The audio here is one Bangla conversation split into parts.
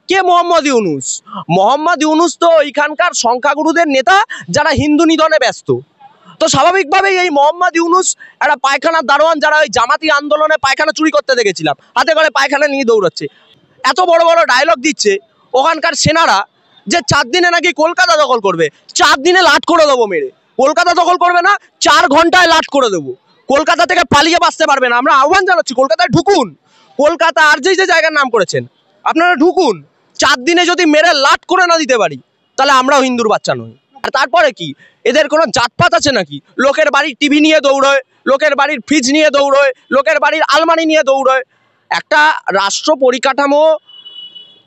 কে মোহাম্মদ ইউনুস? মোহাম্মদ ইউনুস তো ওইখানকার সংখ্যাগুরুদের নেতা যারা হিন্দু নিধনে ব্যস্ত। তো স্বাভাবিকভাবেই এই মোহাম্মদ ইউনুস একটা পায়খানার দারোয়ান, যারা ওই জামাতি আন্দোলনে পায়খানা চুরি করতে দেখেছিলাম, হাতে করে পায়খানা নিয়ে দৌড়াচ্ছে, এত বড় বড় ডায়লগ দিচ্ছে ওখানকার সেনারা যে 4 দিনে নাকি কলকাতা দখল করবে। 4 দিনে লাট করে দেবো মেরে। কলকাতা দখল করবে না, 4 ঘন্টায় লাট করে দেবো। কলকাতা থেকে পালিয়ে বাঁচতে পারবে না। আমরা আহ্বান জানাচ্ছি, কলকাতায় ঢুকুন। কলকাতা আর যে জায়গার নাম করেছেন আপনারা ঢুকুন। 4 দিনে যদি মেরে লাট করে না দিতে পারি তাহলে আমরাও হিন্দুর বাচ্চা নই। আর তারপরে কি, এদের কোনো জাতপাত আছে নাকি? লোকের বাড়ির টিভি নিয়ে দৌড়য়, লোকের বাড়ির ফ্রিজ নিয়ে দৌড়য়, লোকের বাড়ির আলমারি নিয়ে দৌড়য়। একটা রাষ্ট্র পরিকাঠামো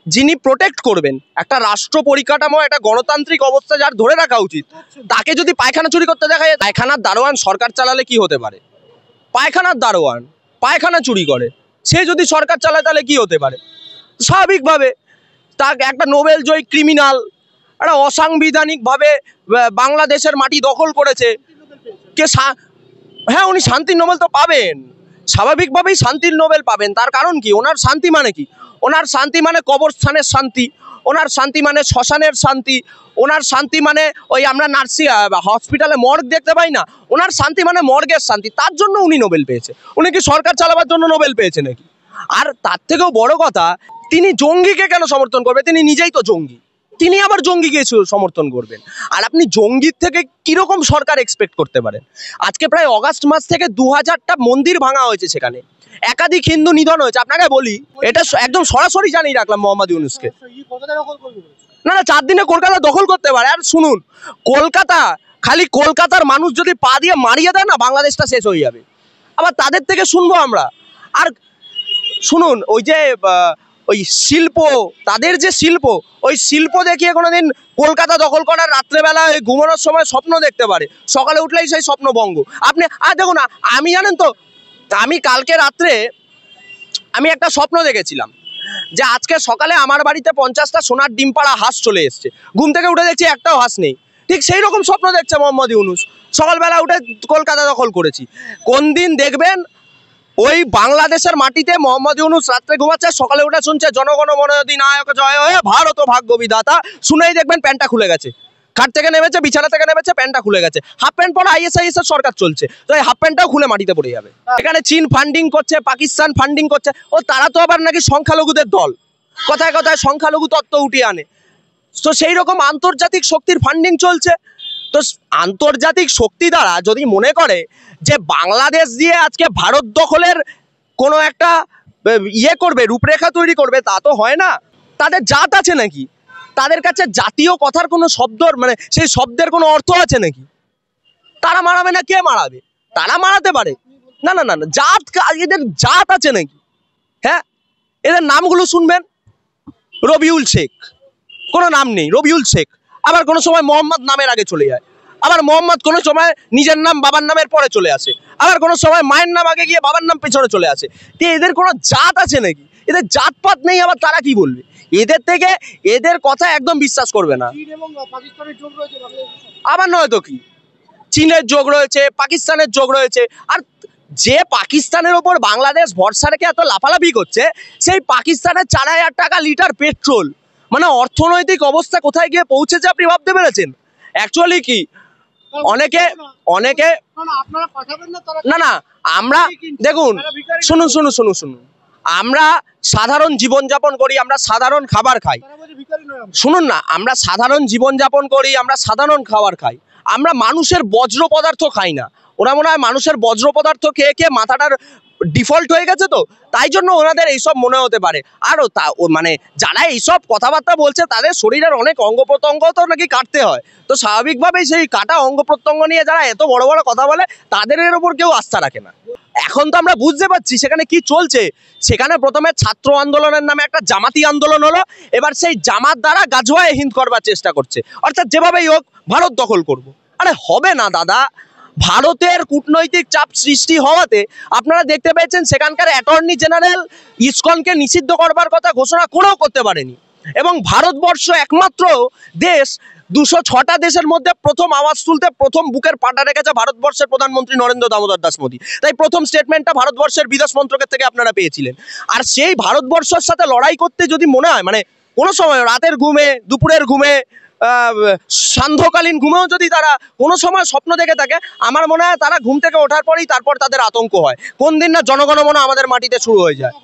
যিনি প্রোটেক্ট করবেন, একটা রাষ্ট্র পরিকাঠামো, একটা গণতান্ত্রিক অবস্থা যার ধরে রাখা উচিত, তাকে যদি পায়খানা চুরি করতে দেখা যায়, পায়খানার দারোয়ান সরকার চালালে কি হতে পারে? পায়খানার দারোয়ান পায়খানা চুরি করে, সে যদি সরকার চালায় তাহলে কি হতে পারে? স্বাভাবিকভাবে তাকে একটা নোবেল জয়ী ক্রিমিনাল, একটা অসাংবিধানিকভাবে বাংলাদেশের মাটি দখল করেছে কে? হ্যাঁ, উনি শান্তির নোবেল তো পাবেন, স্বাভাবিকভাবেই শান্তির নোবেল পাবেন। তার কারণ কি? ওনার শান্তি মানে কি? ওনার শান্তি মানে কবরস্থানের শান্তি, ওনার শান্তি মানে শ্মশানের শান্তি, ওনার শান্তি মানে ওই আমরা নার্সিং হসপিটালে মর্গ দেখতে পাই না, ওনার শান্তি মানে মর্গের শান্তি। তার জন্য উনি নোবেল পেয়েছে। উনি কি সরকার চালাবার জন্য নোবেল পেয়েছে নাকি? আর তার থেকেও বড় কথা, তিনি জঙ্গিকে কেন সমর্থন করবে? তিনি নিজেই তো জঙ্গি, তিনি আবার জঙ্গিকে সমর্থন করবেন। আর আপনি জঙ্গির থেকে কিরকম সরকার এক্সপেক্ট করতে পারেন? আজকে প্রায় অগাস্ট মাস থেকে 2000টা মন্দির ভাঙা হয়েছে, সেখানে একাধিক হিন্দু নিধন হয়েছে। আপনাকে বলি, এটা একদম সরাসরি জানিয়ে রাখলাম মোহাম্মদ ইউনুসকে। না না, 4 দিনে কলকাতা দখল করতে পারে। আর শুনুন, কলকাতা, খালি কলকাতার মানুষ যদি পা দিয়ে মারিয়ে দেয় না, বাংলাদেশটা শেষ হয়ে যাবে। আবার তাদের থেকে শুনবো আমরা। আর শুনুন, ওই শিল্প, তাদের যে শিল্প, ওই শিল্প দেখিয়ে কোনোদিন কলকাতা দখল করার রাত্রেবেলা ঘুমানোর সময় স্বপ্ন দেখতে পারে, সকালে উঠলেই সেই স্বপ্ন ভঙ্গ। আপনি আর দেখুন, আমি জানেন তো, আমি কালকে রাত্রে আমি একটা স্বপ্ন দেখেছিলাম যে আজকে সকালে আমার বাড়িতে 50টা সোনার ডিম পাড়া হাঁস চলে এসছে। ঘুম থেকে উঠে দেখছি একটাও হাঁস নেই। ঠিক সেই রকম স্বপ্ন দেখছে মোহাম্মদ ইউনুস। সকালবেলা উঠে কলকাতা দখল করেছি। কোন দিন দেখবেন ওই বাংলাদেশের মাটিতে মোহাম্মদ ইউনুস রাত্রে ঘুমাচ্ছে, সকালে উঠে শুনছে জনগণ মন অধিনায়ক জয় হয়ে ভারত ও ভাগ্য বিধাতা, শুনেই দেখবেন প্যান্টটা খুলে গেছে, খাট থেকে নেমেছে, বিছানা থেকে নেমেছে, প্যান্টটা খুলে গেছে। হাফ প্যান্ট পরা ISIS এর সরকার চলছে, তো এই হাফ প্যান্টটাও খুলে মাটিতে পড়ে যাবে। এখানে চীন ফান্ডিং করছে, পাকিস্তান ফান্ডিং করছে, ও তারা তো আবার নাকি সংখ্যালঘুদের দল, কথায় কথায় সংখ্যালঘু তত্ত্ব উঠিয়ে আনে। তো সেই রকম আন্তর্জাতিক শক্তির ফান্ডিং চলছে। তো আন্তর্জাতিক শক্তি দ্বারা যদি মনে করে যে বাংলাদেশ দিয়ে আজকে ভারত দখলের কোনো একটা করবে, রূপরেখা তৈরি করবে, তা তো হয় না। তাদের জাত আছে নাকি? তাদের কাছে জাতীয় কথার কোনো শব্দ, মানে সেই শব্দের কোনো অর্থ আছে নাকি? তারা মারাবে না, কে মারাবে? তারা মারাতে পারে না। না না না, জাত, এদের জাত আছে নাকি? হ্যাঁ, এদের নামগুলো শুনবেন, রবিউল শেখ, কোনো নাম নেই, রবিউল শেখ। আবার কোনো সময় মোহাম্মদ নামের আগে চলে যায়, আবার মোহাম্মদ কোনো সময় নিজের নাম বাবার নামের পরে চলে আসে, আবার কোনো সময় মায়ের নাম আগে গিয়ে বাবার নাম পেছনে চলে আসে। তো এদের কোনো জাত আছে নাকি? এদের জাতপাত নেই, আবার তারা কি বলবে? এদের থেকে এদের কথা একদম বিশ্বাস করবে না। আবার নয়তো কি, চীনের যোগ রয়েছে, পাকিস্তানের যোগ রয়েছে। আর যে পাকিস্তানের ওপর বাংলাদেশ ভরসা রেখে এত লাফালাফি করছে, সেই পাকিস্তানের 4000 টাকা লিটার পেট্রোল, মানে অর্থনৈতিক অবস্থা কোথায় গিয়ে পৌঁছেছে আপনি ভাবতে পেরেছেন? অ্যাকচুয়ালি কি, অনেকে না না, আমরা দেখুন, শুনুন, আমরা সাধারণ জীবনযাপন করি, আমরা সাধারণ খাবার খাই। শুনুন না, আমরা সাধারণ জীবনযাপন করি, আমরা সাধারণ খাবার খাই, আমরা মানুষের বজ্র পদার্থ খাই না। ওরা মনে হয় মানুষের বজ্র পদার্থ খেয়ে খেয়ে মাথাটার ডিফল্ট হয়ে গেছে, তো তাই জন্য ওনাদের এইসব মনে হতে পারে। আরও তা মানে যারা এইসব কথাবার্তা বলছে তাদের শরীরের অনেক অঙ্গ প্রত্যঙ্গ তো নাকি কাটতে হয়। তো স্বাভাবিকভাবেই সেই কাটা অঙ্গ প্রত্যঙ্গ নিয়ে যারা এত বড় বড় কথা বলে, তাদের ওপর কেউ আস্থা রাখে না। এখন তো আমরা বুঝতে পারছি সেখানে কি চলছে। সেখানে প্রথমে ছাত্র আন্দোলনের নামে একটা জামাতি আন্দোলন হলো, এবার সেই জামাত দ্বারা গাজওয়ায় হিন্দ করবার চেষ্টা করছে, অর্থাৎ যেভাবেই হোক ভারত দখল করব। আরে হবে না দাদা, ভারতের কূটনৈতিক চাপ সৃষ্টি হওয়াতে আপনারা দেখতে পেয়েছেন সেখানকার অ্যাটর্নি জেনারেল ইসকনকে নিষিদ্ধ করবার কথা ঘোষণা করেও করতে পারেনি। এবং ভারতবর্ষ একমাত্র দেশ 206টা দেশের মধ্যে প্রথম আওয়াজ তুলতে, প্রথম বুকের পাটা রেখেছে ভারতবর্ষের প্রধানমন্ত্রী নরেন্দ্র দামোদর দাস মোদী। তাই প্রথম স্টেটমেন্টটা ভারতবর্ষের বিদেশ মন্ত্রকের থেকে আপনারা পেয়েছিলেন। আর সেই ভারতবর্ষের সাথে লড়াই করতে যদি মনে হয়, মানে কোনো সময় রাতের ঘুমে, দুপুরের ঘুমে, সান্ধ্যকালীন ঘুমেও যদি তারা কোনো সময় স্বপ্ন দেখে থাকে, আমার মনে হয় তারা ঘুম থেকে ওঠার পরেই তারপর তাদের আতঙ্ক হয়, কোন দিন না জনগণমন আমাদের মাটিতে শুরু হয়ে যায়।